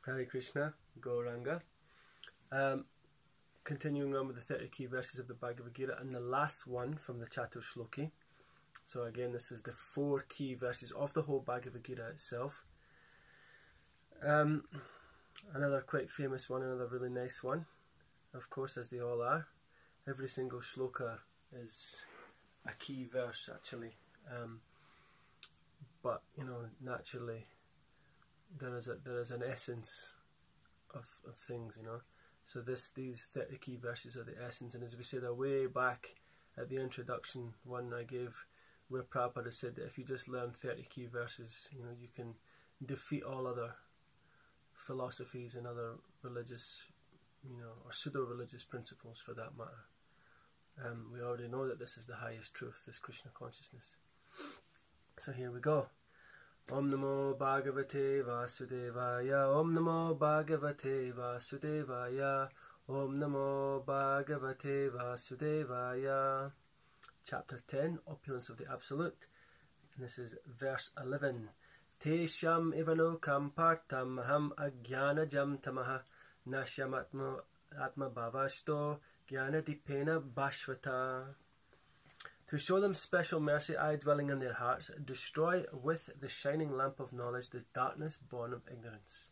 Hare Krishna, Gauranga. Continuing on with the 30 key verses of the Bhagavad-Gita, and the last one from the Chatur Shloki. So again, this is the 4 key verses of the whole Bhagavad-Gita itself. Another quite famous one, another really nice one, of course, as they all are. Every single shloka is a key verse, actually. But, you know, naturally, there is an essence of things, you know. So these 30 key verses are the essence, and as we said way back at the introduction one I gave, where Prabhupada said that if you just learn 30 key verses, you know, you can defeat all other philosophies and other religious, you know, or pseudo-religious principles for that matter. We already know that this is the highest truth, this Krishna consciousness. So here we go. Om Namo Bhagavate Vasudevaya, Om Namo Bhagavate Vasudevaya, Om Namo Bhagavate Vasudevaya. Chapter 10, Opulence of the Absolute. And this is verse 11. Tesham ivanokam partam aham ajnanajam tamaha nashyam atma bhavashto jnanadipena bhashvata. To show them special mercy, I, dwelling in their hearts, destroy with the shining lamp of knowledge the darkness born of ignorance.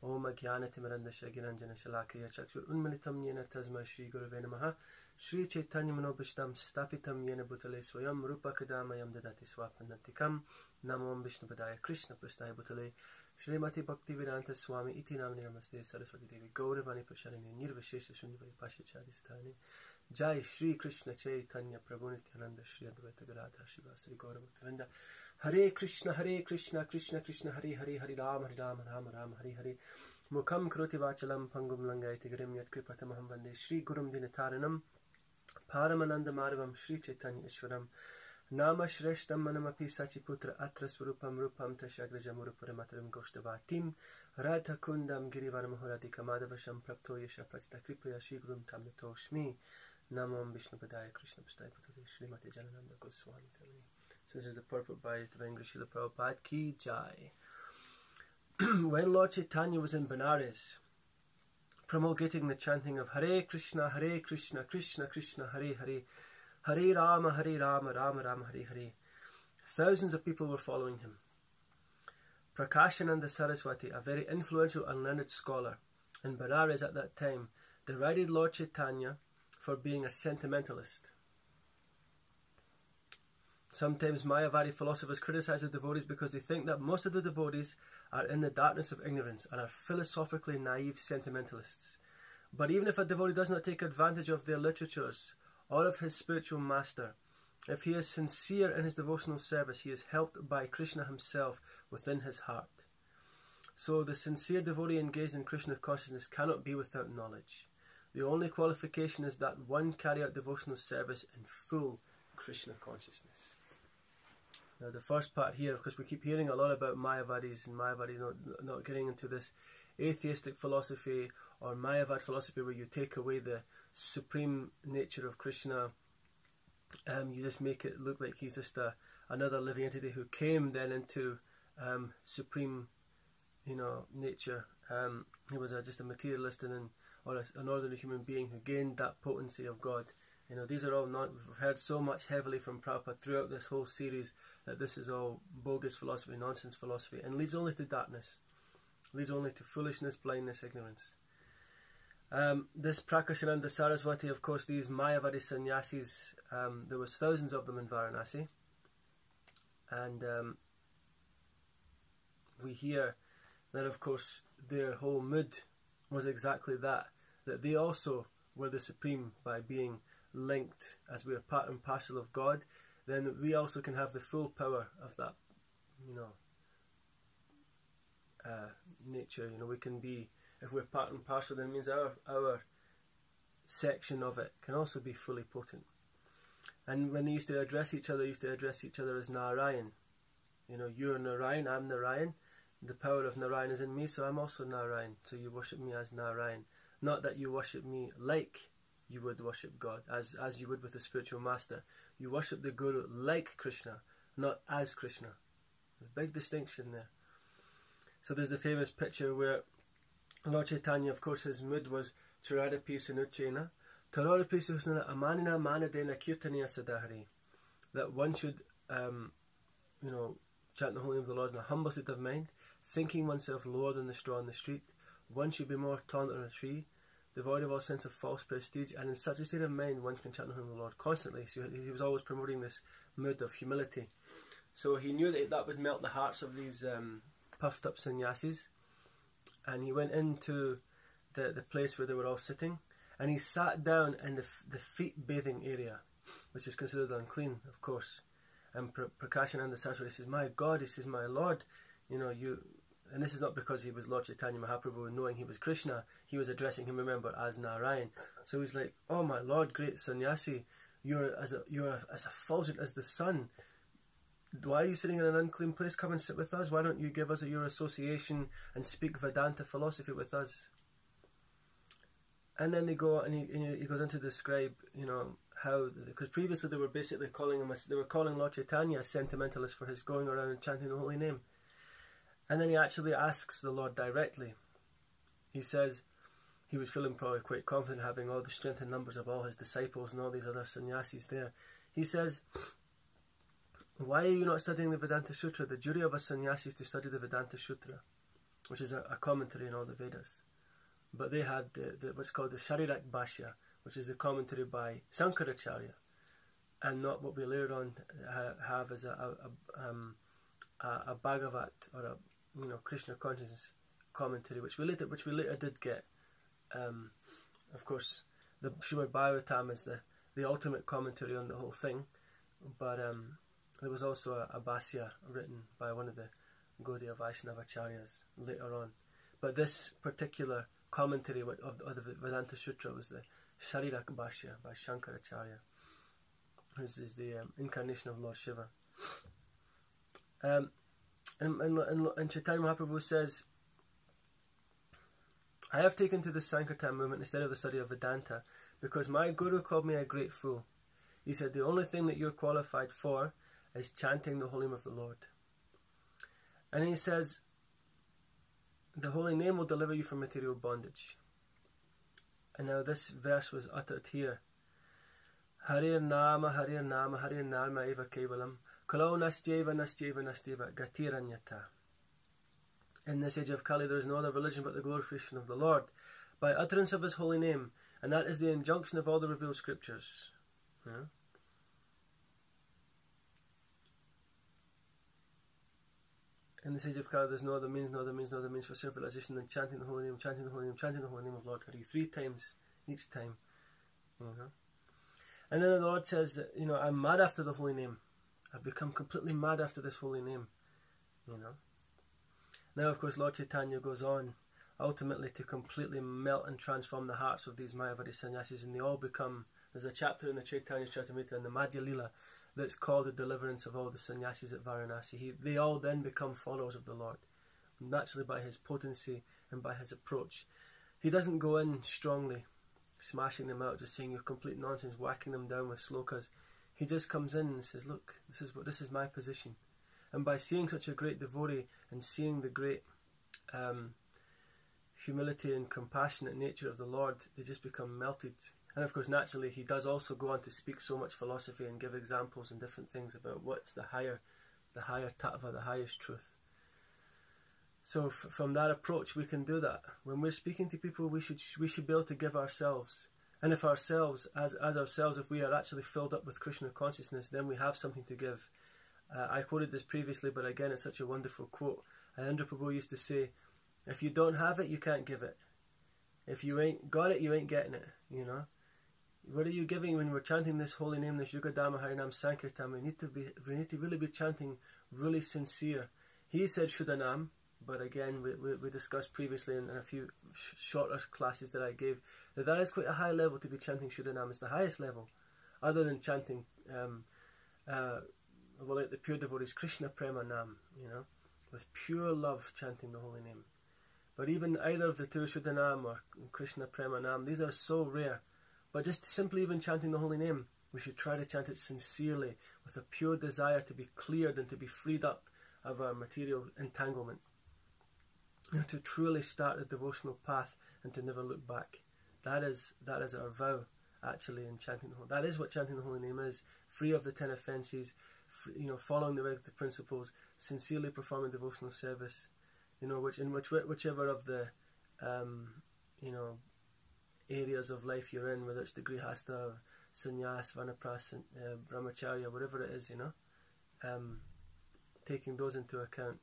Om Ajnanatimirandasya Giranjana Shalakaya Chakshur Unmilitam Yena Tasma Shri Gurave Namaha Shri Caitanya Manobhishtam Stapitam Yena Bhutale Swayam Rupa Kadamayam Dadati Swapanantikam Namo Vishnu Padaya Krishna Prasthaya Bhutale Srimati Bhakti Vedanta Swami Iti Namani Namaste Saraswati Devi Gauravani Prasharini Nirvashesha Sundavari Pashachadi Sthani Jai Shri Krishna Chaitanya Prabhu Nityananda Shri Advaita Gadadhar Shivasari Gaura Bhaktivinoda Hare Krishna Krishna Krishna Hare Hare Hare Rama Rama Rama Hare Hare Mukham Karoti Vachalam Pangum Langaiti Grim Yat Kripatamaham Vande Shri Gurum Dinataranam Paramananda Madhavam Shri Chaitanya Ishwaram Nama Shreshtam Manamapi Sachiputra Atra Swarupam Rupam Tashagrajam Uruparamatram Goshtavatim Radha Kundam Girivaramhoradika Madhavasham Prapto Yesha Pratita Kripaya Shri Gurum Tamnatoshmi Namo Vishnu Padaya Krishna Prasthaya Bhutale Srimati Janananda Goswami. So this is the purport by His Divine Grace Srila Prabhupada Ki Jai. When Lord Caitanya was in Benares, promulgating the chanting of Hare Krishna, Krishna Krishna, Hare Hare, Hare Rama, Rama Rama, Hare Hare, thousands of people were following him. Prakashananda Saraswati, a very influential and learned scholar in Benares at that time, derided Lord Caitanya for being a sentimentalist. Sometimes Mayavadi philosophers criticize the devotees because they think that most of the devotees are in the darkness of ignorance and are philosophically naive sentimentalists. But even if a devotee does not take advantage of their literatures or of his spiritual master, if he is sincere in his devotional service, he is helped by Krishna himself within his heart. So the sincere devotee engaged in Krishna consciousness cannot be without knowledge. The only qualification is that one carry out devotional service in full Krishna consciousness. Now the first part here, of course, we keep hearing a lot about Mayavadis and Mayavadi not getting into this atheistic philosophy or Mayavad philosophy where you take away the supreme nature of Krishna. You just make it look like he's just another living entity who came then into supreme, you know, nature. He was just a materialist or an ordinary human being who gained that potency of God. You know, these are all not, we've heard so much heavily from Prabhupada throughout this whole series that this is all bogus philosophy, nonsense philosophy, and leads only to darkness, leads only to foolishness, blindness, ignorance. This Prakashananda Saraswati, of course, these Mayavadi sannyasis, there was thousands of them in Varanasi, and we hear that, of course, their whole mood was exactly that they also were the supreme by being linked, as we are part and parcel of God. Then we also can have the full power of that, you know, nature. You know, we can be, if we're part and parcel, then it means our section of it can also be fully potent. And when they used to address each other as Narayan. You know, you're Narayan, I'm Narayan. The power of Narayan is in me, so I'm also Narayan. So you worship me as Narayan. Not that you worship me like you would worship God, as you would with a spiritual master. You worship the Guru like Krishna, not as Krishna. There's a big distinction there. So there's the famous picture where Lord Caitanya, of course, his mood was Charadapi Sanuchena, Taradapi Susana Amanina Manadena Kirtaniya Sadahari. That one should, chant the holy name of the Lord in a humble state of mind, thinking oneself lower than the straw on the street. One should be more taller than a tree, devoid of all sense of false prestige, and in such a state of mind one can chant the name of the Lord constantly. So he was always promoting this mood of humility. So he knew that would melt the hearts of these puffed up sannyasis, and he went into the place where they were all sitting, and he sat down in the feet bathing area, which is considered unclean, of course. And Prakashananda Saraswati says, "My God," he says, "my Lord, and this is not because he was Lord Caitanya Mahaprabhu, knowing he was Krishna, he was addressing him, remember, as Narayan. So he's like, "Oh my Lord, great sannyasi, you're as effulgent as the sun. Why are you sitting in an unclean place? Come and sit with us. Why don't you give us your association and speak Vedanta philosophy with us?" And then they go, and he goes on to describe, how, because previously they were basically calling Lord Caitanya a sentimentalist for his going around and chanting the holy name. And then he actually asks the Lord directly. He says he was feeling probably quite confident, having all the strength and numbers of all his disciples and all these other sannyasis there. He says, "Why are you not studying the Vedanta Sutra? The duty of a sannyasi is to study the Vedanta Sutra," which is a commentary in all the Vedas. But they had what's called the Sharirak Bhashya, which is the commentary by Sankaracharya, and not what we later on have as a Bhagavat or a Krishna consciousness commentary, which we later did get. Of course, the Srimad Bhagavatam is the ultimate commentary on the whole thing, but there was also a Bhashya written by one of the Gaudiya Vaishnava Acharyas later on. But this particular commentary of the Vedanta Sutra was the Sharirak Bhashya by Shankaracharya, who is the incarnation of Lord Shiva. And Chaitanya Mahaprabhu says, "I have taken to the Sankirtan movement instead of the study of Vedanta because my Guru called me a great fool. He said, the only thing that you're qualified for is chanting the holy name of the Lord." And he says, the holy name will deliver you from material bondage. And now this verse was uttered here. Harir Nama, Harir Nama, Harir Nama Eva Kevalam, Kalo Nastyeva, Nastyeva, Nastyeva, Gatiranyata. In this age of Kali there is no other religion but the glorification of the Lord by utterance of his holy name, and that is the injunction of all the revealed scriptures. Yeah? In this age of Kali, there's no other means for self-realization than chanting the holy name, chanting the holy name, chanting the holy name of Lord Hari 3 times each time. And then the Lord says that, I'm mad after the holy name. I've become completely mad after this holy name. Now, of course, Lord Caitanya goes on ultimately to completely melt and transform the hearts of these Mayavadi sannyasis, and they all become, there's a chapter in the Chaitanya Charitamrita in the Madhya Lila that's called the deliverance of all the sannyasis at Varanasi. They all then become followers of the Lord, naturally by his potency and by his approach. He doesn't go in strongly, smashing them out, just saying you're complete nonsense, whacking them down with slokas. He just comes in and says, look, this is my position. And by seeing such a great devotee and seeing the great humility and compassionate nature of the Lord, they just become melted. And of course, naturally, he does also go on to speak so much philosophy and give examples and different things about what's the higher tattva, the highest truth. So from that approach, we can do that. When we're speaking to people, we should be able to give ourselves. And if ourselves, as ourselves, if we are actually filled up with Krishna consciousness, then we have something to give. I quoted this previously, but again, it's such a wonderful quote. Indra Prabhu used to say, if you don't have it, you can't give it. If you ain't got it, you ain't getting it, What are you giving when we're chanting this holy name, this Yugadama Harinam Sankirtan? We need to really be chanting really sincere. He said Shuddhanam, but again, we discussed previously in a few shorter classes that I gave, that is quite a high level to be chanting Shuddhanam. It's the highest level, other than chanting, like the pure devotees, Krishna Prema Nam, with pure love chanting the holy name. But even either of the two, Shuddhanam or Krishna Prema Nam, these are so rare. But just simply even chanting the holy name, we should try to chant it sincerely, with a pure desire to be cleared and to be freed up of our material entanglement. to truly start the devotional path and to never look back. That is our vow, actually, in chanting the holy. That is what chanting the holy name is: free of the 10 offences, following the regulative principles, sincerely performing devotional service. Whichever of the areas of life you're in, whether it's the grihastha, sannyas, vanapras, brahmacharya, whatever it is, taking those into account,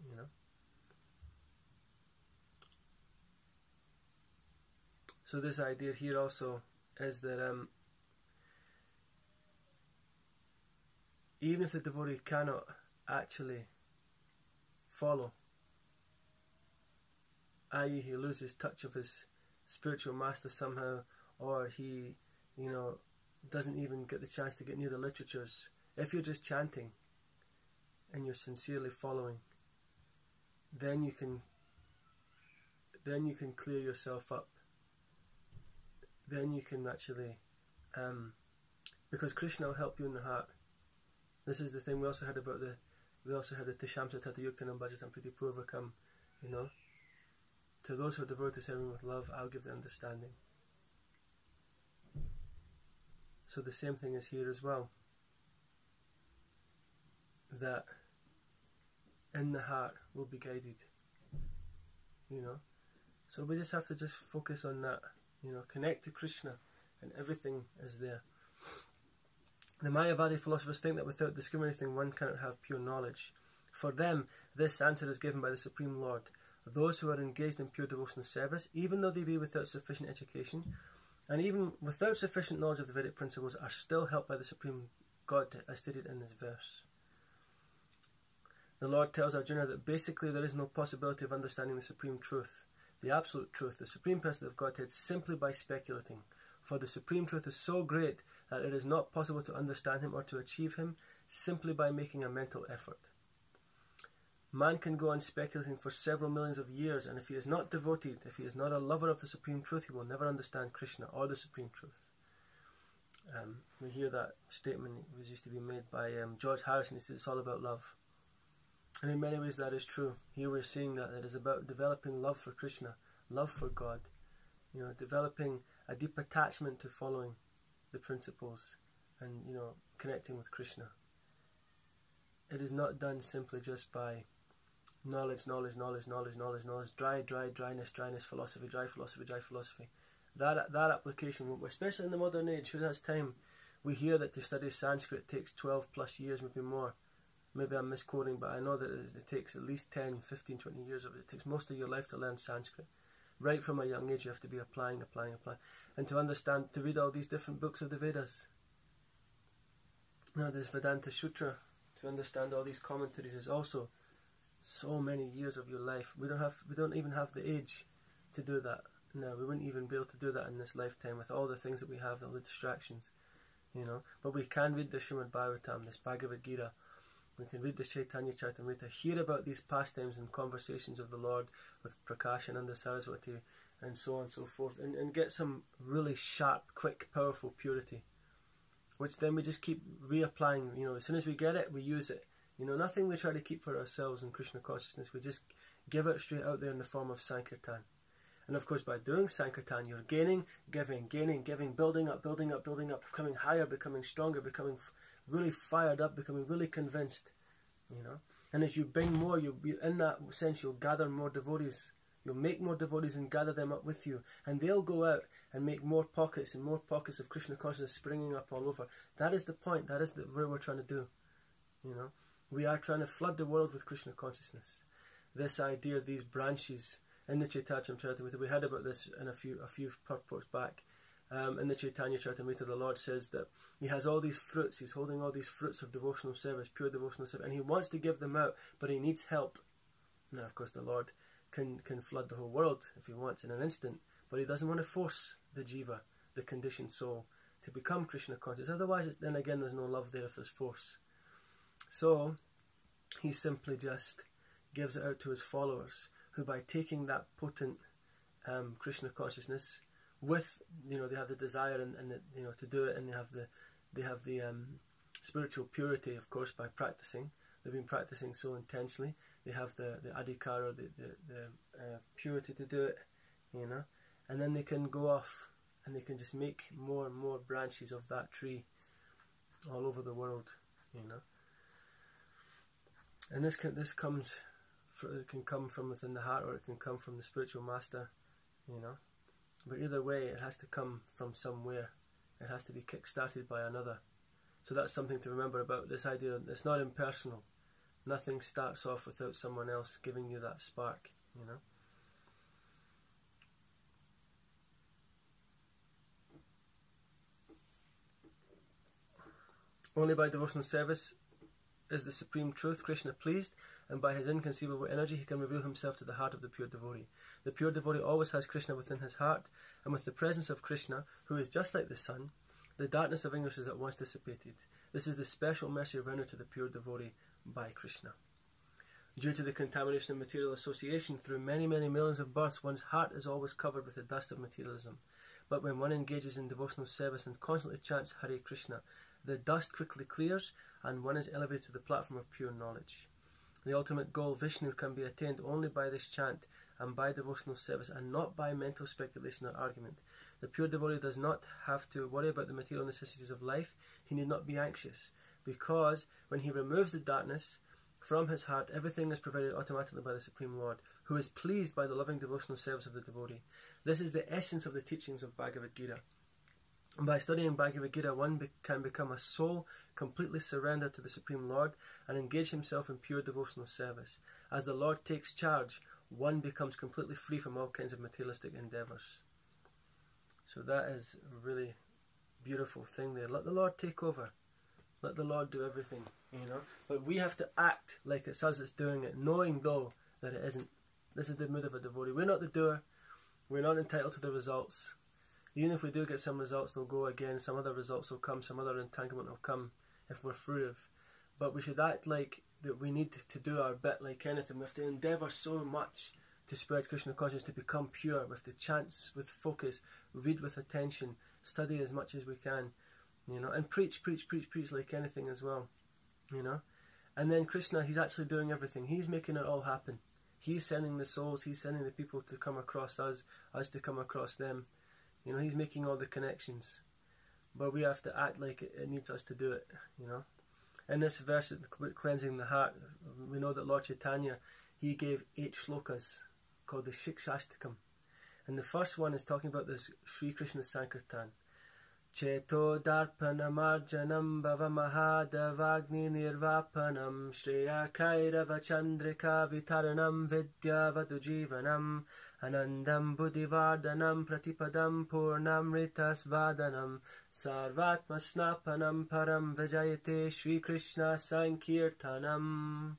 So this idea here also is that even if the devotee cannot actually follow, i.e. he loses touch of his spiritual master somehow, or he, doesn't even get the chance to get near the literatures, if you're just chanting and you're sincerely following, then you can clear yourself up. Then you can actually, because Krishna will help you in the heart. This is the thing we also had the Tishamsa Tata Yuktanam Bhajatam Priti Purvakam, To those who are devoted to serving with love, I'll give the understanding. So the same thing is here as well. That in the heart will be guided. So we just have to just focus on that. Connect to Krishna, and everything is there. The Mayavadi philosophers think that without discriminating one cannot have pure knowledge. For them, this answer is given by the Supreme Lord. Those who are engaged in pure devotional service, even though they be without sufficient education, and even without sufficient knowledge of the Vedic principles, are still helped by the Supreme God, as stated in this verse. The Lord tells Arjuna that basically there is no possibility of understanding the Supreme Truth, the Absolute Truth, the Supreme Person of Godhead, simply by speculating. For the Supreme Truth is so great that it is not possible to understand Him or to achieve Him simply by making a mental effort. Man can go on speculating for several millions of years, and if he is not devoted, if he is not a lover of the Supreme Truth, he will never understand Krishna or the Supreme Truth. We hear that statement was used to be made by George Harrison. He said it's all about love. And in many ways that is true. Here we're seeing that it is about developing love for Krishna, love for God, developing a deep attachment to following the principles and, connecting with Krishna. It is not done simply just by knowledge, dryness, philosophy. That application, especially in the modern age, who has time? We hear that to study Sanskrit takes 12 plus years, maybe more. Maybe I'm misquoting, but I know that it takes at least 10, 15, 20 years of it. It takes most of your life to learn Sanskrit. Right from a young age you have to be applying. And to understand, to read all these different books of the Vedas. This Vedanta Sutra, to understand all these commentaries is also so many years of your life. We don't even have the age to do that. No, we wouldn't even be able to do that in this lifetime with all the things that we have, all the distractions, But we can read the Srimad Bhagavatam, this Bhagavad-Gita. We can read the Chaitanya Charitamrita, hear about these pastimes and conversations of the Lord with Prakashananda Saraswati, and so on and so forth, and get some really sharp, quick, powerful purity, which then we just keep reapplying. As soon as we get it, we use it. Nothing we try to keep for ourselves in Krishna consciousness. We just give it straight out there in the form of Sankirtan. And of course, by doing Sankirtan, you're gaining, giving, building up, becoming higher, becoming stronger, becoming really fired up, becoming really convinced, And as you bring more, in that sense, you'll gather more devotees. You'll make more devotees and gather them up with you. And they'll go out and make more pockets of Krishna consciousness springing up all over. That is the point. That is what we're trying to do. We are trying to flood the world with Krishna consciousness. This idea, these branches in the Chaitanya Charitamrita, we heard about this in a few purports back. In the Chaitanya Charitamrita, the Lord says that He has all these fruits. He's holding all these fruits of devotional service, pure devotional service, and He wants to give them out, but He needs help. Now, of course, the Lord can flood the whole world if He wants in an instant, but He doesn't want to force the jiva, the conditioned soul, to become Krishna conscious. Otherwise, then again, there's no love there if there's force. So He simply just gives it out to His followers, who by taking that potent Krishna consciousness, with they have the desire and to do it, and they have the spiritual purity, of course, by practicing. They've been practicing so intensely. They have the adhikara, the purity to do it, you know. And then they can go off and they can just make more and more branches of that tree all over the world, you know. And it can come from within the heart, or it can come from the spiritual master, you know. But either way, it has to come from somewhere. It has to be kick-started by another. So that's something to remember about this idea. It's not impersonal. Nothing starts off without someone else giving you that spark, you know. Only by devotional service is the supreme truth, Krishna, pleased, and by his inconceivable energy he can reveal himself to the heart of the pure devotee. The pure devotee always has Krishna within his heart, and with the presence of Krishna, who is just like the sun, the darkness of ignorance is at once dissipated. This is the special mercy rendered to the pure devotee by Krishna. Due to the contamination of material association through many, many millions of births, one's heart is always covered with the dust of materialism. But when one engages in devotional service and constantly chants Hare Krishna, the dust quickly clears and one is elevated to the platform of pure knowledge. The ultimate goal, Vishnu, can be attained only by this chant and by devotional service, and not by mental speculation or argument. The pure devotee does not have to worry about the material necessities of life. He need not be anxious, because when he removes the darkness from his heart, everything is provided automatically by the Supreme Lord, who is pleased by the loving devotional service of the devotee. This is the essence of the teachings of Bhagavad-Gita. By studying Bhagavad-Gita, one can become a soul completely surrendered to the Supreme Lord and engage himself in pure devotional service. As the Lord takes charge, one becomes completely free from all kinds of materialistic endeavours. So that is a really beautiful thing there. Let the Lord take over. Let the Lord do everything, you know. But we have to act like it's us that's doing it, knowing though that it isn't. This is the mood of a devotee. We're not the doer. We're not entitled to the results. Even if we do get some results, they'll go again. Some other results will come. Some other entanglement will come if we're fruitive. But we should act like that we need to do our bit like anything. We have to endeavour so much to spread Krishna consciousness, to become pure. We have to chant with focus, read with attention, study as much as we can, you know, and preach like anything as well, you know. And then Krishna, he's actually doing everything. He's making it all happen. He's sending the souls. He's sending the people to come across us to come across them. You know, he's making all the connections. But we have to act like it needs us to do it, you know. In this verse, cleansing the heart, we know that Lord Caitanya, he gave 8 slokas called the Shikshashtakam. And the first one is talking about this Sri Krishna Sankirtan. Cheto darpanamarjanam bhavamahadavagni nirvapanam shreya kairava chandrika vitaranam vidya vadujivanam anandam buddhivardhanam pratipadam purnamritas vadanam sarvatma snapanam param vijayate Shri Krishna Sankirtanam.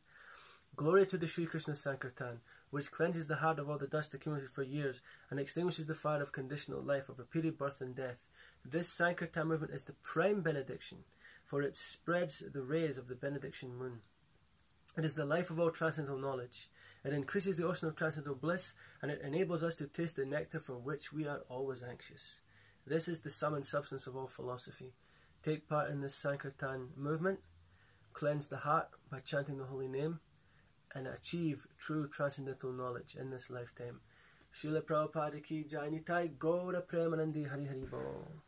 Glory to the Sri Krishna Sankirtan, which cleanses the heart of all the dust accumulated for years and extinguishes the fire of conditional life, of repeated birth and death. This Sankirtan movement is the prime benediction, for it spreads the rays of the benediction moon. It is the life of all transcendental knowledge. It increases the ocean of transcendental bliss, and it enables us to taste the nectar for which we are always anxious. This is the sum and substance of all philosophy. Take part in this Sankirtan movement, cleanse the heart by chanting the holy name, and achieve true transcendental knowledge in this lifetime. Srila Prabhupada ki Jai Nitai Gaura Premanandi Hari Hari Bol.